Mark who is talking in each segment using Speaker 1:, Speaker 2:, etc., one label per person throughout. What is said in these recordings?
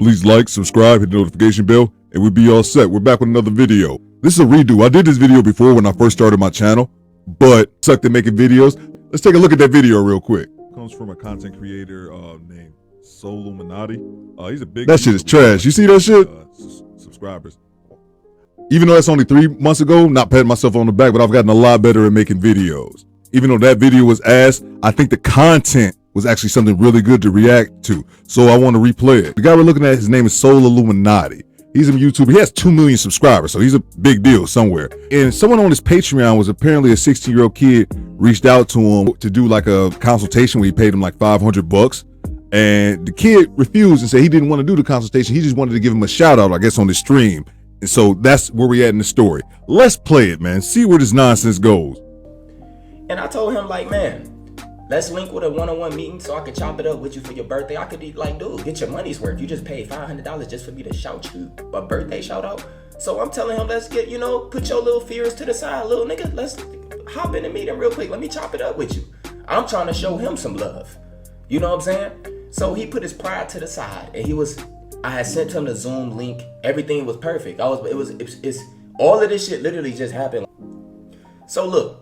Speaker 1: Please like, subscribe, hit the notification bell, and we'll be all set. We're back with another video. This is a redo. I did this video before when I first started my channel, but sucked at making videos. Let's take a look at that video real quick. Comes from a content creator named Illuminati. He's a big. That shit is trash. You see that shit? Subscribers. Even though that's only 3 months ago, not patting myself on the back, but I've gotten a lot better at making videos. Even though that video was ass, I think the content was actually something really good to react to. So I want to replay it. The guy we're looking at, his name is Illuminati. He's a YouTuber. He has 2 million subscribers, so he's a big deal somewhere. And someone on his Patreon was apparently a 16-year-old kid reached out to him to do like a consultation where he paid him like $500. And the kid refused and said he didn't want to do the consultation. He just wanted to give him a shout out, I guess, on the stream. And so that's where we at in the story. Let's play it, man. See where this nonsense goes.
Speaker 2: And I told him, like, man, let's link with a one-on-one meeting so I could chop it up with you for your birthday. I could be like, dude, get your money's worth. You just paid $500 just for me to shout you a birthday shout out. So I'm telling him, let's get, put your little fears to the side, little nigga. Let's hop in the meeting real quick. Let me chop it up with you. I'm trying to show him some love. You know what I'm saying? So he put his pride to the side, and I had sent him the Zoom link. Everything was perfect. It's all of this shit literally just happened. So look.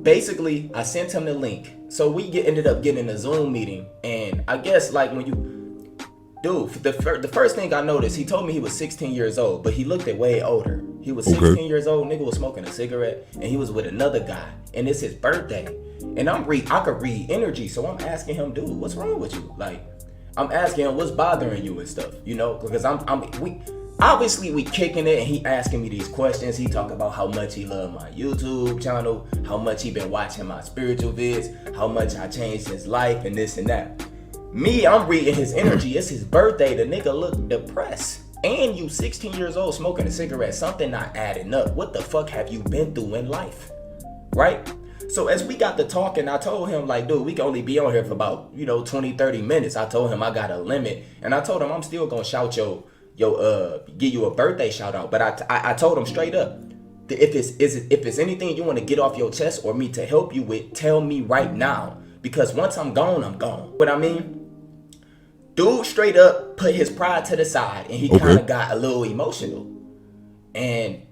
Speaker 2: Basically, I sent him the link. So we ended up getting a Zoom meeting. And I guess like when you, dude, the first thing I noticed, he told me he was 16 years old, but he looked at way older. He was 16 years old, nigga was smoking a cigarette, and he was with another guy. And it's his birthday. And I could read energy. So I'm asking him, dude, what's wrong with you? Like, I'm asking him what's bothering you and stuff, because obviously we kicking it, and he asking me these questions. He talk about how much he love my YouTube channel, how much he been watching my spiritual vids, how much I changed his life, and this and that. Me, I'm reading his energy. It's his birthday. The nigga look depressed. And you 16 years old smoking a cigarette. Something not adding up. What the fuck have you been through in life? Right? So as we got to talking, I told him, like, dude, we can only be on here for about, 20, 30 minutes. I told him I got a limit. And I told him I'm still gonna shout give you a birthday shout out. But I told him straight up, if it's anything you want to get off your chest or me to help you with, tell me right now. Because once I'm gone, I'm gone. But I mean, dude straight up put his pride to the side, and he kind of got a little emotional. And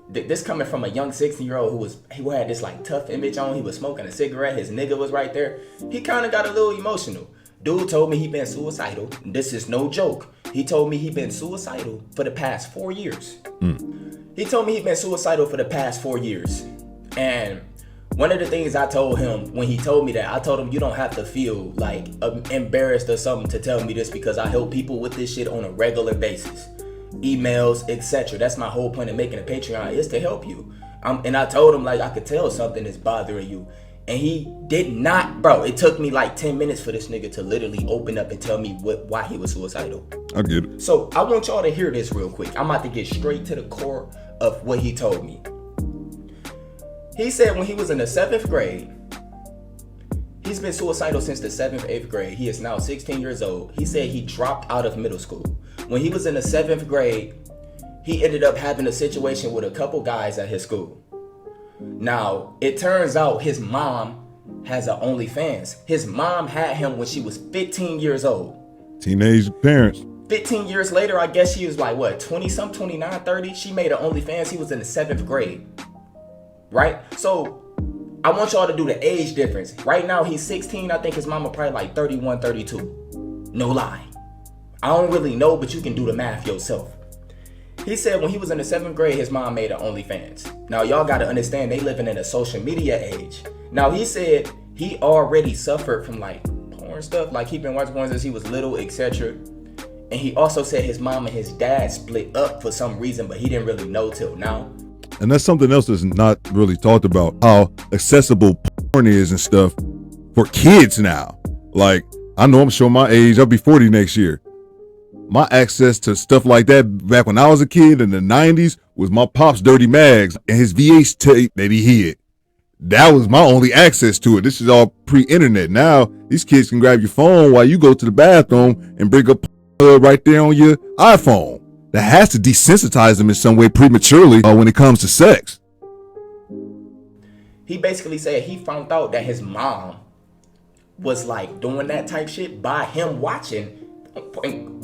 Speaker 2: this coming from a young 16-year-old who had this like tough image on. He was smoking a cigarette. His nigga was right there. He kind of got a little emotional. Dude told me he been suicidal. This is no joke. He told me he been suicidal for the past 4 years. He told me he been suicidal for the past 4 years. And one of the things I told him when he told me that, I told him, you don't have to feel like embarrassed or something to tell me this, because I help people with this shit on a regular basis. Emails, etc. That's my whole point of making a Patreon, is to help you. And I told him, like, I could tell something is bothering you. And he did not, bro. It took me like 10 minutes for this nigga to literally open up and tell me why he was suicidal.
Speaker 1: I get it.
Speaker 2: So I want y'all to hear this real quick. I'm about to get straight to the core of what he told me. He said when he was in the 7th grade, he's been suicidal since the 7th, 8th grade. He is now 16 years old. He said he dropped out of middle school. When he was in the 7th grade, he ended up having a situation with a couple guys at his school. Now, it turns out his mom has an OnlyFans. His mom had him when she was 15 years old.
Speaker 1: Teenage parents.
Speaker 2: 15 years later, I guess she was like, what, 20-something, 29, 30? She made an OnlyFans. He was in the 7th grade. Right? So, I want y'all to do the age difference. Right now, he's 16. I think his mama probably like 31, 32. No lie. I don't really know, but you can do the math yourself. He said when he was in the 7th grade, his mom made an OnlyFans. Now, y'all got to understand, they living in a social media age. Now, he said he already suffered from like porn stuff, like he been watching porn since he was little, etc. And he also said his mom and his dad split up for some reason, but he didn't really know till now.
Speaker 1: And that's something else that's not really talked about, how accessible porn is and stuff for kids now. Like, I know I'm showing my age, I'll be 40 next year. My access to stuff like that back when I was a kid in the 90s was my pop's dirty mags and his VH tape that he hid. That was my only access to it. This is all pre-internet. Now, these kids can grab your phone while you go to the bathroom and bring up right there on your iPhone. That has to desensitize them in some way prematurely when it comes to sex.
Speaker 2: He basically said he found out that his mom was like doing that type shit by him watching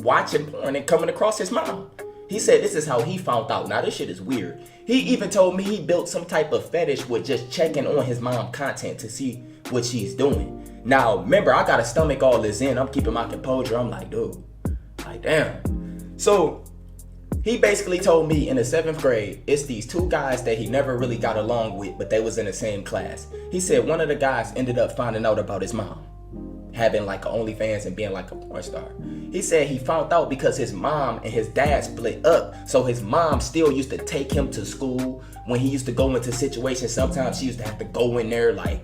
Speaker 2: watching porn and coming across his mom. He said this is how he found out. Now this shit is weird. He even told me he built some type of fetish with just checking on his mom content to see what she's doing. Now remember, I gotta stomach all this in. I'm keeping my composure. I'm like, dude, like damn. So he basically told me in the 7th grade, it's these two guys that he never really got along with, but they was in the same class. He said one of the guys ended up finding out about his mom having like a OnlyFans and being like a porn star. He said he found out because his mom and his dad split up. So his mom still used to take him to school. When he used to go into situations, sometimes she used to have to go in there like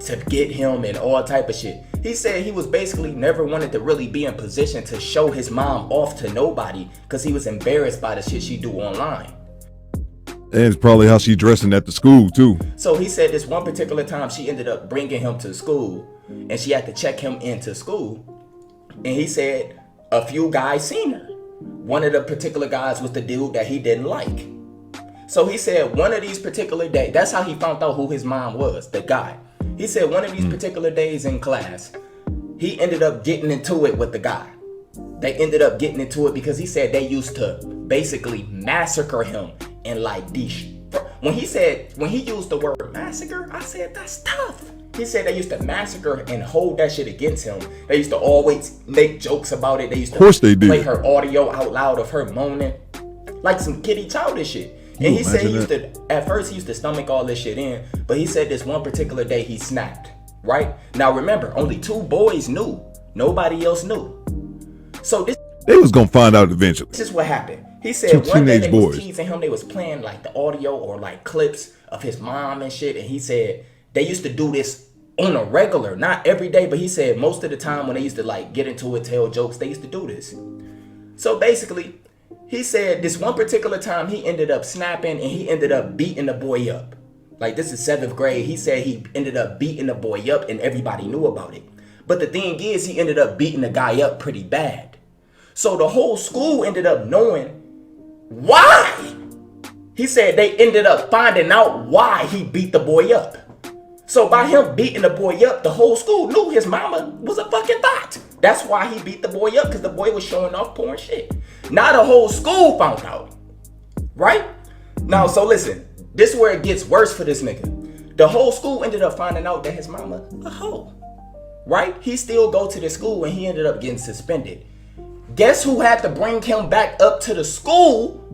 Speaker 2: to get him and all type of shit. He said he was basically never wanted to really be in position to show his mom off to nobody because he was embarrassed by the shit she do online.
Speaker 1: And it's probably how she dressing at the school too.
Speaker 2: So he said this one particular time she ended up bringing him to school and she had to check him into school. And he said a few guys seen her. One of the particular guys was the dude that he didn't like. So he said one of these particular days, that's how he found out who his mom was, the guy. He said one of these particular days in class, he ended up getting into it with the guy. They ended up getting into it because he said they used to basically massacre him and like when he used the word massacre, I said that's tough. He said they used to massacre and hold that shit against him. They used to always make jokes about it. They used to play her audio out loud of her moaning like some kitty childish shit. And he said he used to, at first he used to stomach all this shit in, but he said this one particular day he snapped, right? Now remember, only 2 boys knew. Nobody else knew. So
Speaker 1: they was gonna find out eventually.
Speaker 2: This is what happened. He said one day they was teasing him. They was playing like the audio or like clips of his mom and shit. And he said they used to do this on a regular, not every day, but he said most of the time when they used to like get into it, tell jokes, they used to do this. So basically, he said this one particular time he ended up snapping and he ended up beating the boy up. Like this is 7th grade. He said he ended up beating the boy up and everybody knew about it. But the thing is, he ended up beating the guy up pretty bad. So the whole school ended up knowing why. He said they ended up finding out why he beat the boy up. So by him beating the boy up, the whole school knew his mama was a fucking thought. That's why he beat the boy up, because the boy was showing off porn shit. Now the whole school found out. Right? Now, so listen, this is where it gets worse for this nigga. The whole school ended up finding out that his mama a hoe. Right? He still go to the school and he ended up getting suspended. Guess who had to bring him back up to the school?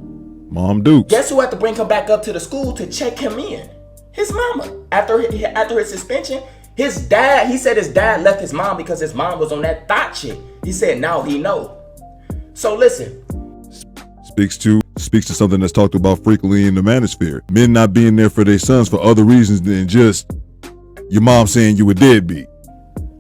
Speaker 1: Mom Dukes.
Speaker 2: Guess who had to bring him back up to the school to check him in? His mama. After his suspension, his dad, he said his dad left his mom because his mom was on that thought shit. He said now he know. So listen.
Speaker 1: Speaks to something that's talked about frequently in the manosphere. Men not being there for their sons for other reasons than just your mom saying you a deadbeat.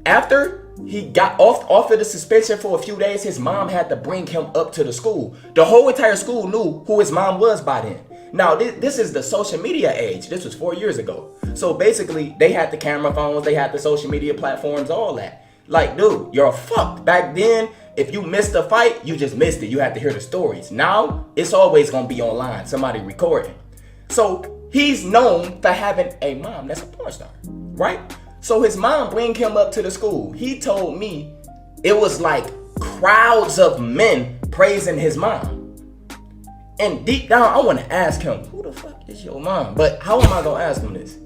Speaker 2: After he got off of the suspension for a few days, his mom had to bring him up to the school. The whole entire school knew who his mom was by then. Now, this is the social media age. This was 4 years ago. So basically, they had the camera phones, they had the social media platforms, all that. Like, dude, you're fucked. Back then, if you missed a fight, you just missed it. You had to hear the stories. Now, it's always going to be online, somebody recording. So he's known for having a mom that's a porn star, right? So his mom bring him up to the school. He told me it was like crowds of men praising his mom. And deep down, I want to ask him, who the fuck is your mom? But how am I going to ask him this?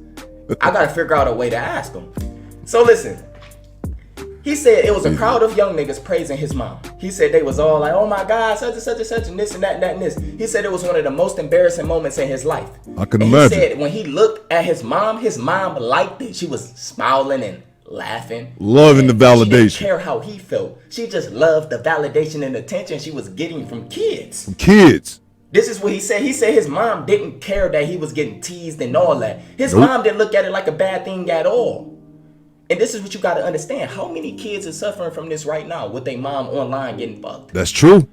Speaker 2: I got to figure out a way to ask him. So listen, he said it was a crowd of young niggas praising his mom. He said they was all like, oh my God, such and such and such and this and that and that and this. He said it was one of the most embarrassing moments in his life.
Speaker 1: I can imagine.
Speaker 2: He said when he looked at his mom liked it. She was smiling and laughing.
Speaker 1: Loving the validation.
Speaker 2: She didn't care how he felt. She just loved the validation and attention she was getting from kids.
Speaker 1: From kids.
Speaker 2: This is what he said. He said his mom didn't care that he was getting teased and all that. His mom didn't look at it like a bad thing at all. And this is what you got to understand. How many kids are suffering from this right now with their mom online getting fucked?
Speaker 1: That's true.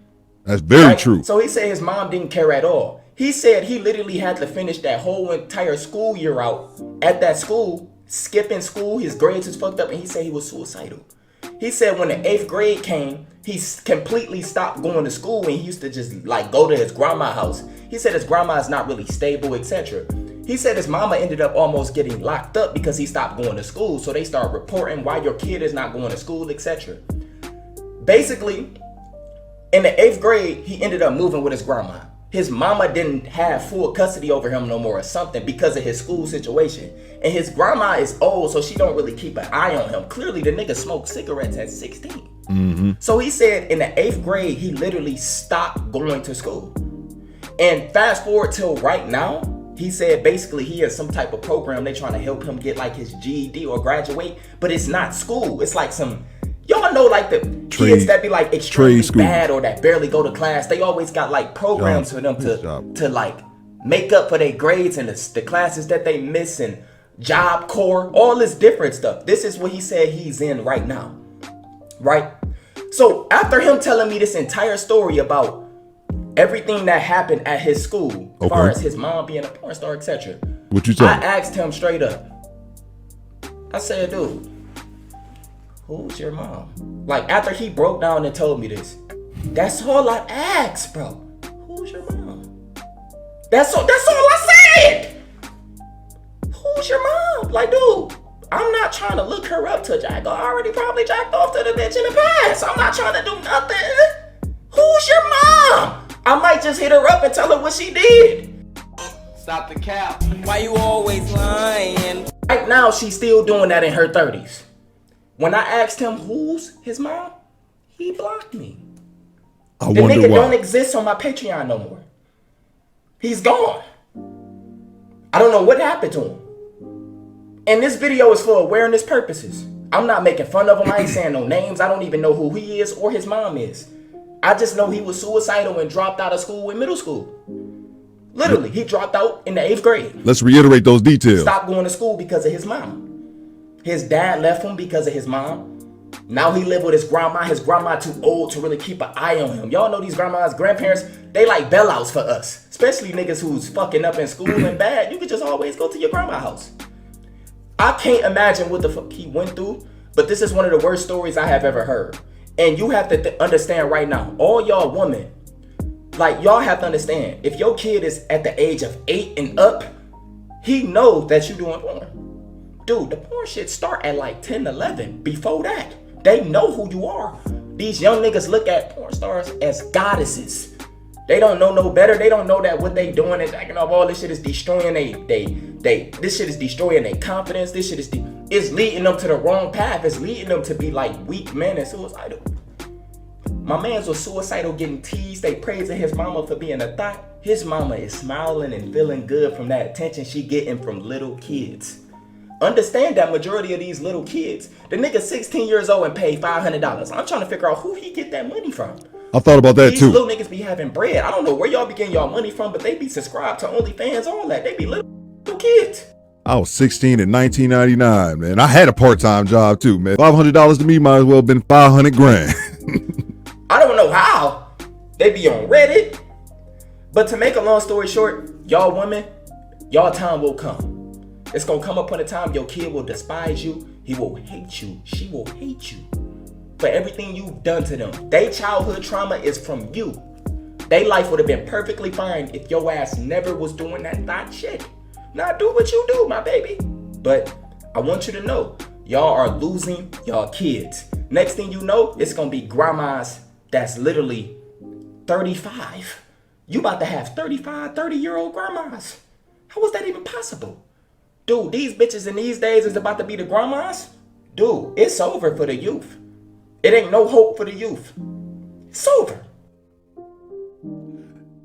Speaker 1: That's very true.
Speaker 2: So he said his mom didn't care at all. He said he literally had to finish that whole entire school year out at that school, skipping school. His grades was fucked up and he said he was suicidal. He said when the 8th grade came, he completely stopped going to school and he used to just like go to his grandma's house. He said his grandma is not really stable, etc. He said his mama ended up almost getting locked up because he stopped going to school. So they start reporting why your kid is not going to school, etc. Basically, In the 8th grade, he ended up moving with his grandma. His mama didn't have full custody over him no more or something because of his school situation. And his grandma is old, so she don't really keep an eye on him. Clearly, the nigga smoked cigarettes at 16. So he said in the 8th grade, he literally stopped going to school. And fast forward till right now, he said basically he has some type of program. They trying to help him get like his GED or graduate, but it's not school. It's like some, y'all know like the kids that be like extremely bad or that barely go to class. They always got like programs for them to like make up for their grades and the classes that they miss and Job Corps, all this different stuff. This is what he said he's in right now, right? So after him telling me this entire story about everything that happened at his school, as far as his mom being a porn star, etc.
Speaker 1: What you saying?
Speaker 2: I asked him straight up. I said, dude, who's your mom? Like after he broke down and told me this, that's all I asked, bro. Who's your mom? That's all I said. Who's your mom? Like, dude, I'm not trying to look her up to jack. I already probably jacked off to the bitch in the past. I'm not trying to do nothing. Who's your mom? I might just hit her up and tell her what she did.
Speaker 3: Stop the cap. Why you always lying?
Speaker 2: Right now, she's still doing that in her 30s. When I asked him who's his mom, he blocked me. The nigga don't exist on my Patreon no more. He's gone. I don't know what happened to him. And this video is for awareness purposes. I'm not making fun of him. I ain't saying no names. I don't even know who he is or his mom is. I just know he was suicidal and dropped out of school in middle school. Literally, he dropped out in the 8th grade.
Speaker 1: Let's reiterate those details.
Speaker 2: Stopped going to school because of his mom. His dad left him because of his mom. Now he live with his grandma. His grandma too old to really keep an eye on him. Y'all know these grandmas, grandparents, they like bailouts for us. Especially niggas who's fucking up in school and bad. You could just always go to your grandma's house. I can't imagine what the fuck he went through, but this is one of the worst stories I have ever heard. And you have to understand right now, all y'all women, like y'all have to understand, if your kid is at the age of 8 and up, he knows that you doing porn. Dude, the porn shit start at like 10, 11. Before that, they know who you are. These young niggas look at porn stars as goddesses. They don't know no better. They don't know that what they doing is acting off. All this shit is destroying this shit is destroying their confidence. This shit is it's leading them to the wrong path. It's leading them to be like weak men and suicidal. My mans was suicidal, getting teased. They praising his mama for being a thought. His mama is smiling and feeling good from that attention she getting from little kids. Understand that majority of these little kids, the nigga 16 years old and paid $500. I'm trying to figure out who he get that money from.
Speaker 1: I thought about that too.
Speaker 2: These little niggas be having bread. I don't know where y'all be getting y'all money from, but they be subscribed to OnlyFans, all that. They be little kids.
Speaker 1: I was 16 in 1999, man. I had a part-time job too, man. $500 to me might as well have been 500 grand.
Speaker 2: I don't know how. They be on Reddit. But to make a long story short, y'all women, y'all time will come. It's gonna come upon a time your kid will despise you. He will hate you. She will hate you for everything you've done to them. Their childhood trauma is from you. Their life would have been perfectly fine if your ass never was doing that thought shit. Now do what you do, my baby. But I want you to know, y'all are losing y'all kids. Next thing you know, it's gonna be grandmas that's literally 35. You about to have 35, 30-year-old grandmas. How is that even possible? Dude, these bitches in these days is about to be the grandmas. Dude, it's over for the youth. It ain't no hope for the youth. It's over.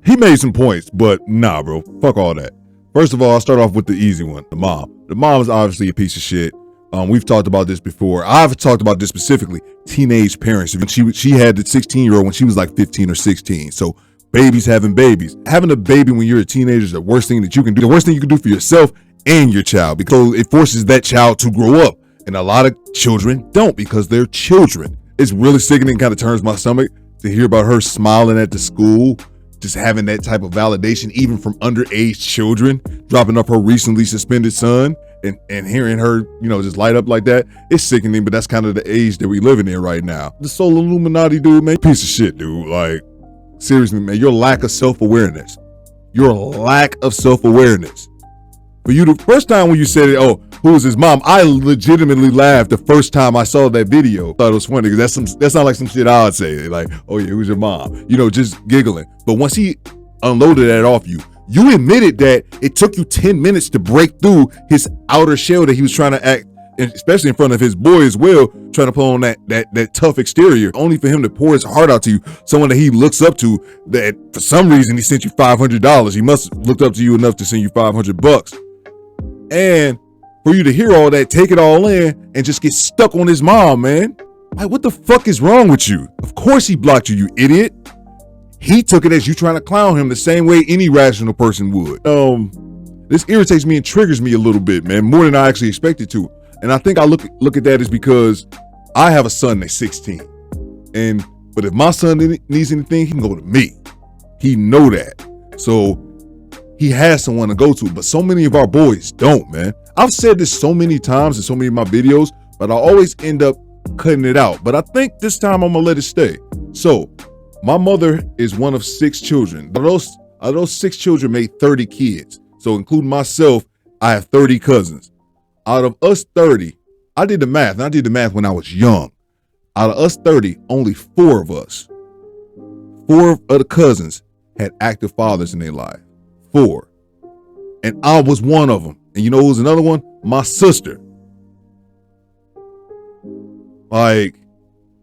Speaker 1: He made some points, but nah, bro. Fuck all that. First of all, I'll start off with the easy one, the mom. The mom is obviously a piece of shit. We've talked about this before. I've talked about this specifically. Teenage parents. She had the 16-year-old when she was like 15 or 16. So babies having babies. Having a baby when you're a teenager is the worst thing that you can do. The worst thing you can do for yourself and your child, because it forces that child to grow up. And a lot of children don't, because they're children. It's really sickening, kind of turns my stomach to hear about her smiling at the school, just having that type of validation, even from underage children, dropping up her recently suspended son and hearing her, just light up like that. It's sickening, but that's kind of the age that we living in right now. The soul Illuminati dude, man, piece of shit, dude. Like, seriously, man, your lack of self-awareness. For you, the first time when you said it, oh, who was his mom. I legitimately laughed the first time I saw that video. Thought it was funny because that sounds like some shit I would say. Like, oh yeah, who's your mom? You know, just giggling. But once he unloaded that off you, you admitted that it took you 10 minutes to break through his outer shell that he was trying to act, especially in front of his boy as well, trying to put on that tough exterior, only for him to pour his heart out to you, someone that he looks up to, that for some reason he sent you $500. He must have looked up to you enough to send you $500. And for you to hear all that, take it all in, and just get stuck on his mom, man. Like, what the fuck is wrong with you? Of course he blocked you, you idiot. He took it as you trying to clown him the same way any rational person would. This irritates me and triggers me a little bit, man, more than I actually expected to. And I think I look at that as because I have a son that's 16. But if my son needs anything, he can go to me. He know that. So he has someone to go to, but so many of our boys don't, man. I've said this so many times in so many of my videos, but I always end up cutting it out. But I think this time I'm gonna let it stay. So my mother is one of 6 children. Those 6 children made 30 kids. So including myself, I have 30 cousins. Out of us 30, I did the math, and I did the math when I was young. Out of us 30, only 4 of us, 4 of the cousins had active fathers in their life. 4. And I was one of them. And you know who's another one? My sister. Like,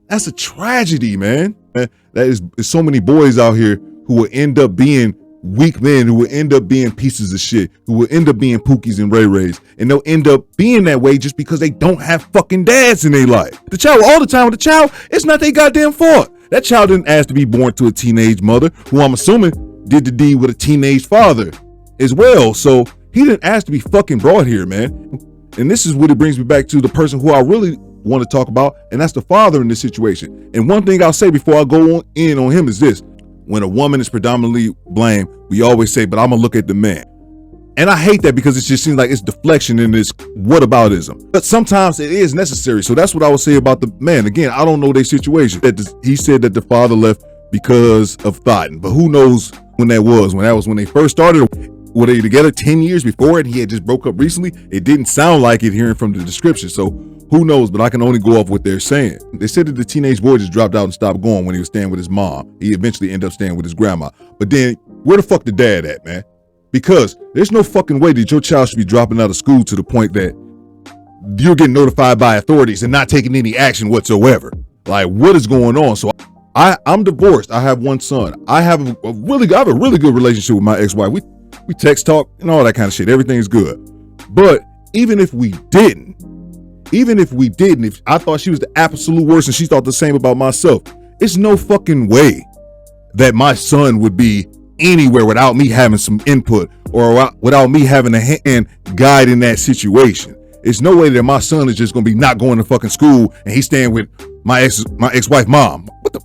Speaker 1: that's a tragedy, man. That is so many boys out here who will end up being weak men, who will end up being pieces of shit, who will end up being Pookies and Ray Rays, and they'll end up being that way just because they don't have fucking dads in their life. The child, all the time with the child, it's not their goddamn fault. That child didn't ask to be born to a teenage mother, who I'm assuming did the deed with a teenage father as well. So he didn't ask to be fucking brought here, man. And this is what it brings me back to the person who I really want to talk about, and that's the father in this situation. And one thing I'll say before I go in on him is this: when a woman is predominantly blamed, we always say, but I'm gonna look at the man. And I hate that because it just seems like it's deflection and it's whataboutism. But sometimes it is necessary. So that's what I would say about the man. Again, I don't know their situation. He said that the father left because of thought, but who knows when that was? When they first started? Were they together 10 years before it? He had just broke up recently. It didn't sound like it hearing from the description. So who knows? But I can only go off what they're saying. They said that the teenage boy just dropped out and stopped going when he was staying with his mom. He eventually ended up staying with his grandma. But then where the fuck the dad at, man? Because there's no fucking way that your child should be dropping out of school to the point that you're getting notified by authorities and not taking any action whatsoever. Like, what is going on? So I'm divorced. I have one son. I have a really good relationship with my ex-wife. We text, talk, and all that kind of shit. Everything's good. But even if we didn't, if I thought she was the absolute worst and she thought the same about myself, it's no fucking way that my son would be anywhere without me having some input or without me having a hand guiding that situation. It's no way that my son is just gonna be not going to fucking school and he's staying with my ex-wife mom. What the?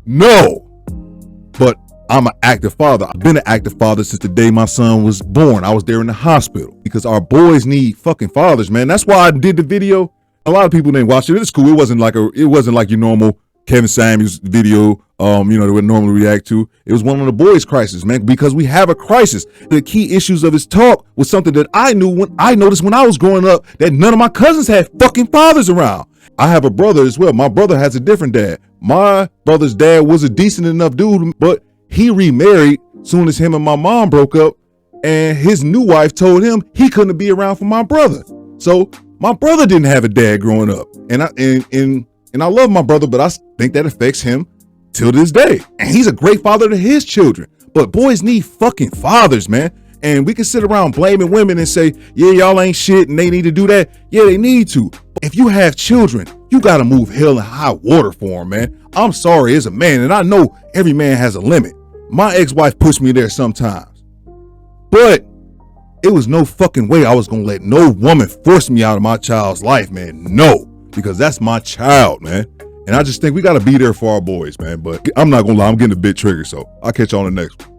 Speaker 1: No. But I'm an active father. I've been an active father since the day my son was born. I was there in the hospital because our boys need fucking fathers, man. That's why I did the video. A lot of people didn't watch it. It's cool. It wasn't like your normal Kevin Samuels video, that would normally react to. It was one of the boys' crisis, man, because we have a crisis. The key issues of his talk was something that I noticed when I was growing up, that none of my cousins had fucking fathers around. I have a brother as well. My brother has a different dad. My brother's dad was a decent enough dude, but he remarried soon as him and my mom broke up, and his new wife told him he couldn't be around for my brother. So my brother didn't have a dad growing up, and I love my brother, but I think that affects him till this day. And he's a great father to his children. But boys need fucking fathers, man. And we can sit around blaming women and say, yeah, y'all ain't shit and they need to do that. Yeah, they need to. But if you have children, you got to move hell and high water for them, man. I'm sorry, as a man, and I know every man has a limit. My ex-wife pushed me there sometimes. But it was no fucking way I was going to let no woman force me out of my child's life, man. No, because that's my child, man. And I just think we got to be there for our boys, man. But I'm not going to lie, I'm getting a bit triggered. So I'll catch you on the next one.